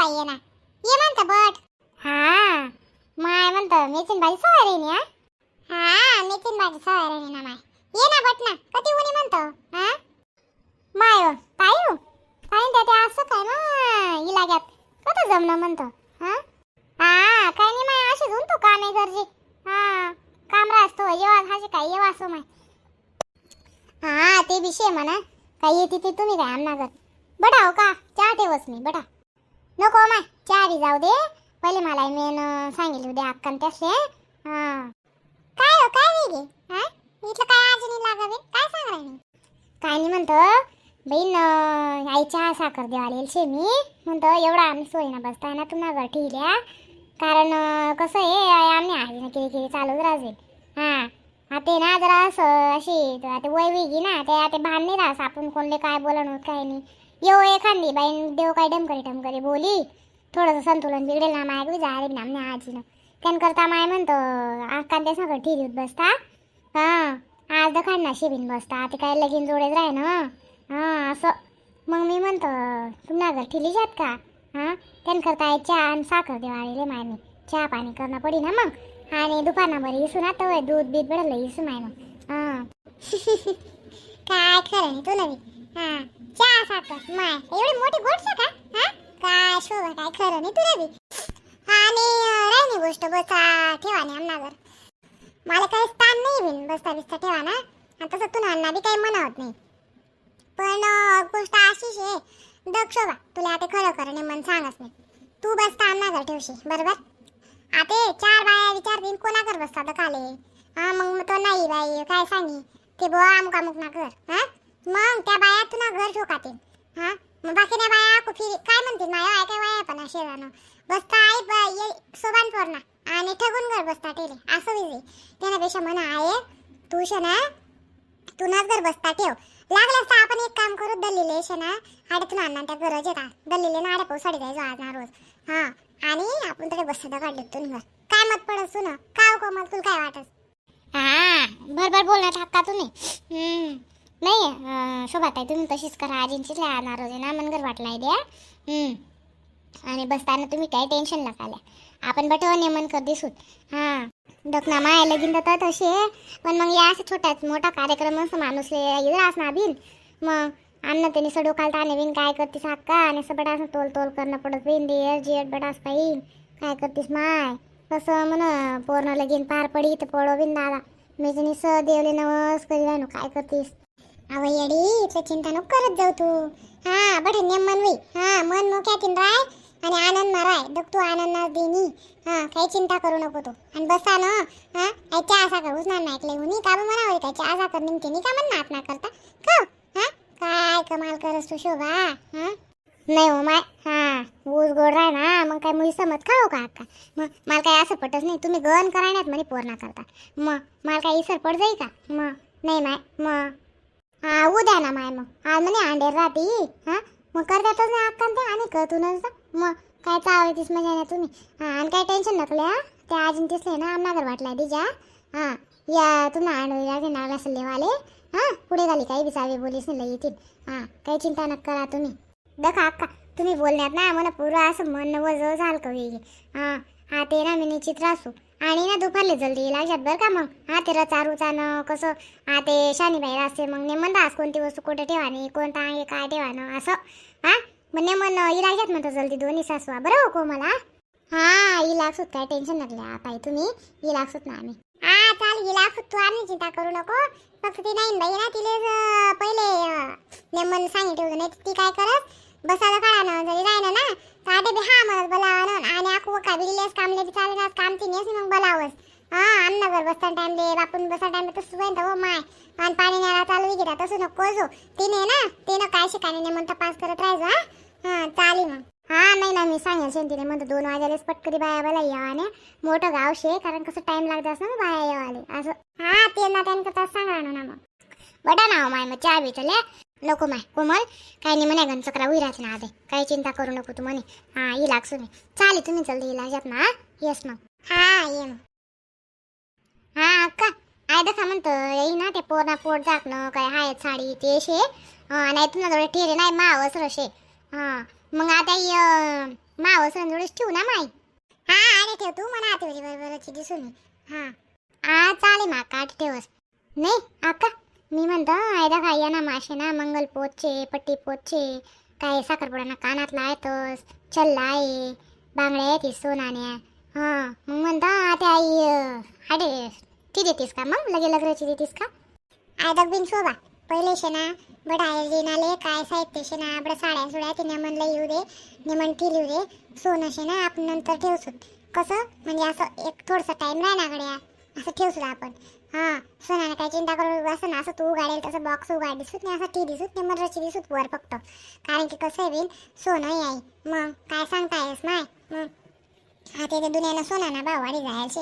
ये ना ये म्हणतं बट. हा माय म्हणतं मेचिन भाजी सवारी नी. हा मेचिन भाजी सवारी नी ना माय. ये ना बट ना कधी उनी म्हणतं. हा माय ताई काय ते असं काय ना इलाग्यात कधी जमणं म्हणतं. हा हा काय नाही माय अशी झुन तू का नाही गरजे. हा काम राहतो येवा हाजे काय येवा असो माय. हा ते विषय म्हणा काय येते ते तुम्ही काय आमना घर बटा हो का चहा ठेवस मी बटा. नको माय चहा बी जाऊ दे पहिले मला मेन सांगितलं उद्या अक्कान त्यासे. हा काय हो काय वेगे. हा इथलं काय आज नाही लागावे काय सांग राहिले. काय नाही म्हणतं बहीण आई चहा साखर देवाला येलशे मी म्हणतं एवढा आम्ही सोयीना बसताय ना तुम्हाला घर ठेवल्या कारण कसं आहे आम्ही आहे ना किती किती चालूच राहते. हा ते ना जरा असं अशी आता वय वेगळी ना ते आता भान नाही राहस आपण कोणले काय बोलणं होत काय नाही. येऊ एखादी बाई देव काय डमकरी बोली थोडंसं संतुलन बिघडेल ना माय बी जा रे आमने आजीनं त्यांकरता माय म्हणतं अक्का ते सगळं ठेवीत बसता. हा आज दखाड ना शिबीन बसता ते काय लगीन जोडेच राही ना. हा असं मग मी म्हणतं तुम्हाला घर ठेली जात का. हा त्यांकरता चहा आणि साखर देवाळीले माय मी चहा पाणी करणं पडी ना मग आणि दुपारना बरी इसू ना तर दूध बीत बडलं इसू माय मग. हा काय खरं नाही तुला बी. हा चहा साखर माय एवढी मोठी गोष्ट का. हा काय शोभा काय खरं नाही तुला बी. आणि राहिली गोष्ट बसा ठेवा नाही आमना घर मला काही स्थान नाही बिन बसता बिस्ता ठेवा ना आणि तसं तुला अण्णा बी काही म्हणत नाही. पण गोष्ट अशीच आहे दक्ष शोभा तुला आता खरं खरं नाही मन सांगच नाही तू बसता आमना घर ठेवशी बरोबर. आता 4 बाया विचारतील कोणा घर बसता तर काले. हा मग तो नाही बाई काय सांगी ते बुवा अमुक ना घर. हा मग त्या बाया तुला घर ठोकातील. हा मग बाकी नाही बाया फिरी काय म्हणतील माया काय वाया पण शेजारनं बसता आई सोबान पोरना आणि ठगून घर बसता टेले असं विजे त्यापेक्षा म्हणा आहे तू शना तुनाच घर बसता ठेव लागलं असता आपण एक काम करू दल्लीले शना आड्यातून आणणार त्या गरज येतात दल्लीले ना आड्या पावसाडी जायचो आज ना रोज. हा आणि आपण तरी बसता काढले तुन घर काय मत पडत सुन काय कोमल तुला काय वाटत. हा बरोबर बोलण्यात हक्का तुम्ही. नाही शोभाताई तुम्ही तशीच करा आजींचीच आणणार रोज ना मनगर वाटलाय द्या. आणि बसताना तुम्ही काही टेन्शन नकाल्या आपण बटव नेमन कर दिसूत. हा दखना माय लगीन तर तसे पण मग या असं छोट्याच मोठा कार्यक्रम असं माणूस इरास ना बिन मग अन्न त्यांनी सडो कालता आणि बिन काय करतीस हक्का आणि असं बडा असं तोल तोल करणं पडत बिन देर जेट बडास पाहिन काय करतीस माय कसं म्हण पूर्ण लगीन पार पडी तर पडो बिन दादा मी जणी स देवले नवस करी राहिनो काय करतीस. अव येडी इथलं चिंता नको करत जाऊ तू. हा बट नेम मन वई हा मन मोक्यातीन राय आणि आनंद माराय दग तू आनंद देनी. हा काही चिंता करू नको तू आणि बसा ना. हा चहा साखर उचणार नाही ऐकलंय हुनी का म्हणावं काय चहा साखर निमते नी का म्हणणार ना करता का. हा काय कमाल करस तू शोभा. हा नाही हो माय. हा ऊस गोड राय ना मग काय मुली समज खाऊ का अक्का मग मला काय असं पटच नाही तुम्ही गहन करायनात म्हणे पोरणा करता मग मला काय इसर पड जाई का मग नाही माय मग. हा उद्या ना माय मग आज म्हणे अंडेर राहते. हा मग करतातच नाही अक्का ते आणि करतूनच मग काय चावतीस मजा ना तुम्ही. हा आणि काय टेन्शन नकल्या त्या आजीन तिसले ना आमनागर वाटलाय दिजा. हा या तुम्हाला आणू नाला सल्लेवाले. हा पुढे झाली काही बिचावे बोलीस नाही येतील. हा काही चिंता नका करा तुम्ही. दखा अक्का तुम्ही बोलण्यात ना मला पुरं असं मन वज झालं का वेगळे. हा ते ना मी निश्चित राहसू आणि ना दुपारले जल्दी लागतात बरं का मग. हा ते रचारूचानं कसं हा ते शानीबाई असते मग नेमन दास कोणती वस्तू कुठे ठेवानी कोणता आहे काय ठेवानं असं. हा मग नेमन इलाग्यात म्हणतो जल्दी दोन्ही सासवा बरं हो को मला. हा इलागसूत काय टेन्शन नकल्या ताई तुम्ही इलागसूत ना आम्ही. हा चाल इलागसूत तू आम्ही चिंता करू नको फक्त ती नाही बाई ना तिले पहिले नेमन सांगितलं नाही ती काय करत बसायला काढा ना जरी राहिना ना ताटे बी हा मला बोलावं आणि आखू काबिलेस कामले बी चालेल काम तिनेस मग बोलावस. हा अन्नगर बसता टाइम दे बापून बसा टाइम तसं होईन हो माय आणि पाणी न्यायला चालू गेला तसं नको जो तिने ना ते काय शिकाने नेमन तपास करत राहायचं. हा चाली मग. हा नाही ना मी सांगेल शेंतीने म्हणतो 2 वाजेलाच पटकरी बाया बाला यावाने मोठं गाव शे कारण कसं टाइम लागत असं ना बाया येवाले असं. हा ते ना त्यांना सांगा ना मग बडा ना माय मग चहा भेटले नको माय कोमल काही नाही म्हणे गण चक्रा उराच ना आधे काही चिंता करू नको तू म्हणे. हा ये लागसू मी चालेल तुम्ही जल्दी इलाजात ना. येस मग. हा ये मग. हा अक्का आय दखा म्हणतं येई ना ते पोरना पोट झाकणं काय हाय साडी ते शे नाही तुला थोडे ठेरे नाही मावस रशे. हा मग आता माव सणजोडच ठेवू ना माई. हा अरे ठेव तू मला आते बरोबरची दिसून. हा चालेल मा काट ठेवस नाही आका. मी म्हणतो आयदा खायया ना मासे ना मंगल पोतचे पट्टी पोतचे काय साखरपुड्याना कानातला आहेतच चल्ला आहे बांगड्या आहेत सोनाने. हां मग म्हणतो आता आई हाडे ती देतीस का मग लगे लग्नाची देतीस का. आयदा बिन शोभा पहिले शेना बड आयनाले काय साहित्य शेना बड साड्या सुड्या ते नेमनला येऊ दे नेमन ठेवू दे सोनं शेना आपण नंतर ठेवसू कसं म्हणजे असं एक थोडंसं टाईम राहण्याकडे असं ठेवसू आपण. हां सोनाने काय चिंता करू असं ना असं तू उघाडेल तसं बॉक्स उघाड दिसूत नाही असं टी दिसूत नाही मद्राची दिसूत वर फक्त कारण की कसं आहे बिन सोनं याई मग काय सांगता येस नाही मग आता ते दुनियानं सोनाना भाव वाढी जायचे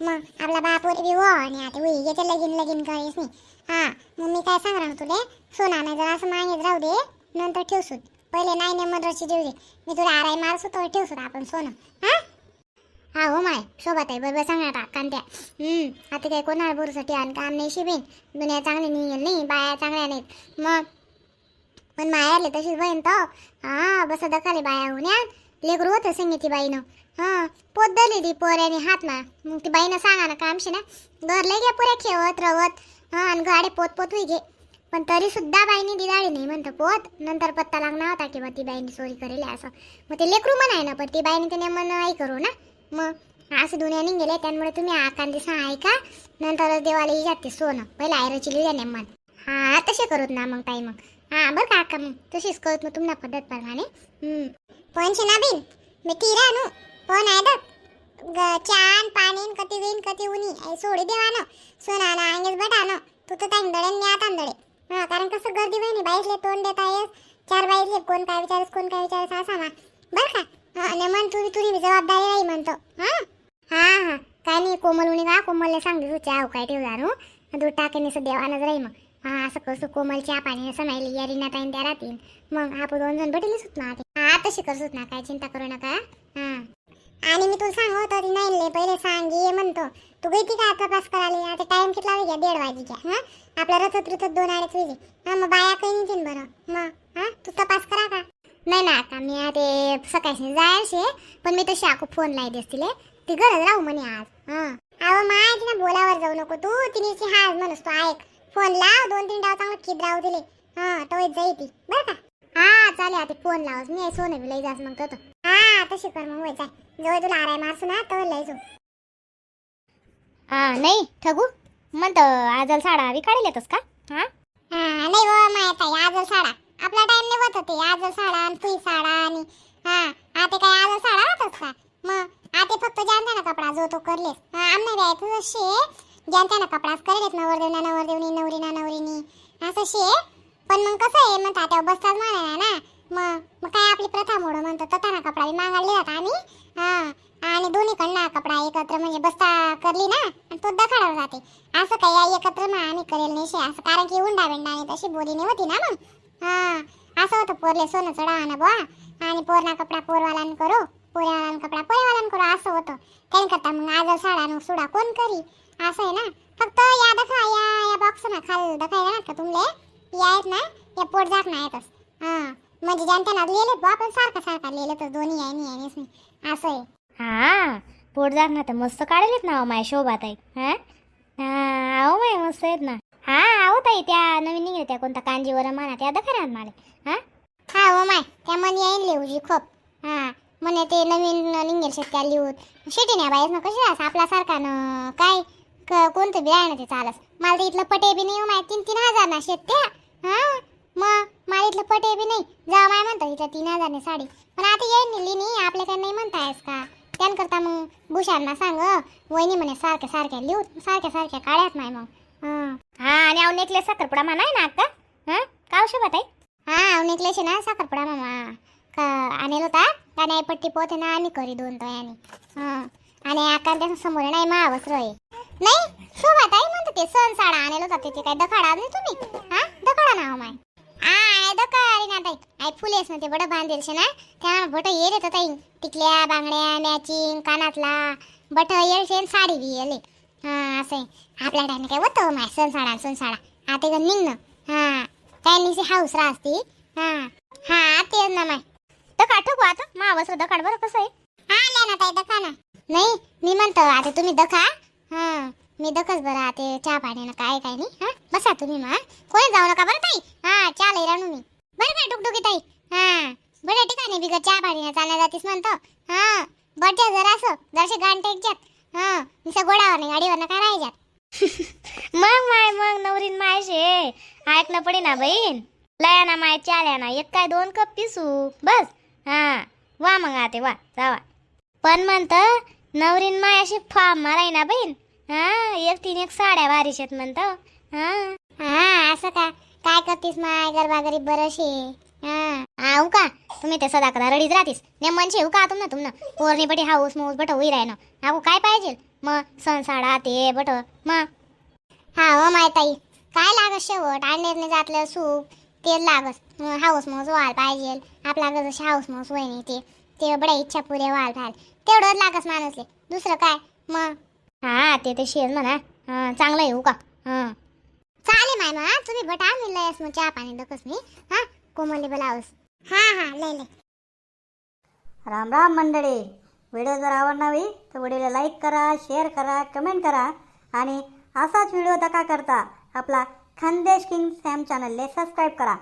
मग आपला बापोर बी हो आणि आता उई याचे लगीन लगीन करायच नाही. हां मग मी काय सांगणार ना तुले सोनाने जर असं मागेच राहू दे नंतर ठेवसूत पहिले नाही ने मद्राची देऊ दे मी तुला आराई मारसू तर ठेवसूत आपण सोनं. हां हा हो माय शोभात आहे बरोबर सांगणार कांत्या. आता काय कोणाला बोरूसाठी आणि काम नाही शिबीन दुनिया चांगली निघेल नाही बाया चांगल्या नाहीत मग पण मायाले तशीच बहीण तो. हां बस दखाले बाया होण्यात लेकरू होतं संगीती बाईनं. हां पोत दली ती पोऱ्याने हात ना मग ती बाईनं सांगा ना कामशी ना घर लय घ्या पुऱ्या खेळत रवत. हां आणि गाडे पोत पोत घे पण तरी सुद्धा बाईने दिदाळी नाही म्हणतं पोत नंतर पत्ता लागणार होता किंवा ती बाईने चोरी करेल असं मग ते लेकरू म्हणाय ना पण ती बाईने त्याने मन आई करू ना मग असं दुनिया निघेले त्यामुळे तुम्ही आकांदी ऐका नंतर देवाला जाते सोनं पहिलं आयरची लिहिल्या नेमन. हां तसे करूत ना मग ताई मग. हां बरं का आका मग तशीच करत मग तुम्हाला पद्धत प्रमाणे. पण शिना बिन मी टीरा नू पण आहे चान पाणी कती विन कती उनी सोडी देवानं सोनाना अंगेच बटानं तू तर तांदळे मी आता तांदळे. हां कारण कसं गर्दी बहिणी बाईसले तोंड देता येस चार बाईसले कोण काय विचारस कोण काय विचारस असा ना बरं का. आणि मन तुझी तुझी जबाबदारी राही म्हणतो. हां हां हां काय नाही कोमल उणी का कोमलला सांगते तू चहा काय ठेव जाणू दूध टाकेने असं देवानच राही मग. हां असं कसं कोमल चहा पाणी असं माहिली या रिना ताईन त्या राहतील मग आपण 2 जण भेटेलच होत ना. हां तशी करसूत ना काय चिंता करू नका. हां आणि मी तुला सांगत होती नाही पहिले सांग ये म्हणतो तू गईती का तपास करायला आता टाइम कितला वाजे 1:30 वाजेच्या. हां आपल्या रथत रथत 2-2:30 वाजे. हां मग बाया काही नाही बरं मग. हां तू तपास करा का नाही ना आता मी ते सकाळशी जायचे पण मी तशी आखू फोन लाई देसतील ती गरज राहू म्हणे आज. हां अहो माझी ना बोलावर जाऊ नको तू तिनेची हाज म्हणूस तो ऐक फोन लाव 2-3 डाव चांगलं खिद राहू दिले. हां तो जाई ती बरं का. हां चालेल आता फोन लावस मी सोनं बी लई जास मग तो. हां तशी कर मग होय जाय जवळ तुला आराय मारसू ना तर लई जाऊ. हां नाही ठगू म्हणतं आजल साडा बी काढेल येतोस का. हां हां नाही हो माहित आहे आजल साडा आपला टाइम नाही होत होते आजल साडा आणि तुई साडा आणि हां आता काय आजल साडा होतच का मग आता फक्त जानता ना कपडा जो तो करलेस. हां आमने द्यायचं शे जानता ना कपडाच करेलेत नवरदेवना नवरदेवनी नवरीना नवरीनी असं शे पण मग कसं आहे म्हणतात त्या बसताच म्हणाला ना मग काय आपली प्रथा मोड म्हणतो तथा ना कपडा बी मागायला जात आम्ही. हां आणि दोन्हीकडनं कपडा एकत्र म्हणजे बस्ता करली ना आणि तो दखाडावर जाते असं काही एकत्र मग आम्ही करेल नाही शे असं कारण की उंडा बिंडाने तशी बोली नाही होती ना मग. हां असं होतं पोरले सोनं चढावा ना बुवा आणि पोरना कपडा पोरवालान करो पोऱ्यावालान कपडा पोऱ्यावालान करो असं होतं काही करता मग आजल साडा न सुडा कोण करी असं आहे ना. फक्त या दखा या बॉक्स ना खाल दखायला ना का तुमले या आहेत ना या पोट जात ना येतच. हां म्हणजे जनताना लिहिलेत बा पण सारखा सारखा लिहिलेतच दोन्ही आहे नाही असं आहे. हां पोट जात ना तर मस्त काढलेत ना माय शोभात आहे. हां हां अहो माय मस्त आहेत ना. हां आहो ताई त्या नवीन निघले त्या कोणता कांजीवर म्हणा त्या दखानात माले. हां हां हो माय त्या मन येईन लिहूची खोप. हां म्हणे ते नवीन निघेल शेतक्या लिहूत शेटी नाही बाईस ना कशी असं आपल्यासारखा न काय कोणतं बी आहे ना ते चालस मला तर इथलं पटे बी नाही हो माय 3,000 ना शेत्या. हां मग मला इथलं पटे बी नाही जा माय म्हणतो इथं 3,000 ने साडी पण आता येईन नेली नाही आपल्या काय नाही म्हणतायस का त्यानकरता मग भूषांना सांग वहिनी म्हणे सारख्या सारख्या लिहूत सारख्या सारख्या काढ्यात नाही मग. हां आणि अव नेकलेस साखरपुडा म्हणा ना आता. हां का औषध आहे. हां अव नेकलेस ना साखरपुडा मामा का आणेल होता आणि पट्टी पोते ना आम्ही करी 2 तयाने. हां आणि आकांत्या समोर नाही महावस्त्र आहे नाही शोभात आहे म्हणतो ते सण साडा आणेल होता त्याचे काय दखाडा नाही तुम्ही. हां दखाडा ना माय दखाडी ना ताई आई फुलेस ना ते बडं बांधेल शे ना त्या बट येल येतं ताई टिकल्या बांगड्या मॅचिंग कानातला बट येल साडी बी येले. हां असं आहे आपल्या टाइम काय होतं माय सण साडा आता निघ ना. हां काय निशी हाऊस राहते. हां हां तेच ना माय तर का ठोकू आता मावसर दखाड बरं कसं आहे. आल्या ना ताई दखा ना. नाही मी म्हणतो आता तुम्ही दखा. हा मी दखच बरं आता चहा पाणी ना काय काय नाही. हा बसा तुम्ही मग कोणी जाऊ नका बरं ताई. हा चहा लई राहू मी बरं काय टुकटुकी ताई. हा बऱ्या ठिकाणी बिगर चहा पाणी ना चालण्या जातीस म्हणतो. हा बड्या जरा असं जराशे गाण टेकच्यात. हा निसा गोडावर नाही गाडीवर ना काय राहायच्यात. मग नवरीन मायशे ऐकणं पडे ना बहीण. लया ना माय चाल्या ना एक काय 2 कप पिसू बस. हा वा मग आते वा जावा. पण म्हणत नवरीन माय अशी फाम माराय ना बहीण. हा एक 3 साड्या भारीशेत म्हणत. हा असं का काय करतीस माय गरबा गरीब बरशे. हा आऊ का तुम्ही ते सदा करा रडीच राहतीस ने मनशे येऊ का तुमनं पोरणी बटी हाऊस मौस बट होई राय ना. आऊ काय पाहिजे मग सण साडा ते बट मग. हा हो माय ताई काय लागत शेवट आणलेरने जातलं सूप तेल लागत हाऊस मौस व्हायला पाहिजे. आपला जशी हाऊस मौस होई नाही ते बड्या इच्छा पुरे व्हायला पाहिजे तेवढंच लागत माणूसले दुसरं काय मग. हा ते शेज म्हणा. चांगलं येऊ का. चालेल माय मग तुम्ही बट आणून लयस मग चहा पाणी दकस मी. हा कोमली बोलावस. हा लय राम राम मंडळी. व्हिडिओ जर आवडला तर व्हिडिओला लाईक करा, शेअर करा, कमेंट करा आणि असाच व्हिडिओ दका करता आपला खानदेश किंग सॅम चॅनलले सबस्क्राईब करा.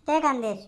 जय खानदेश.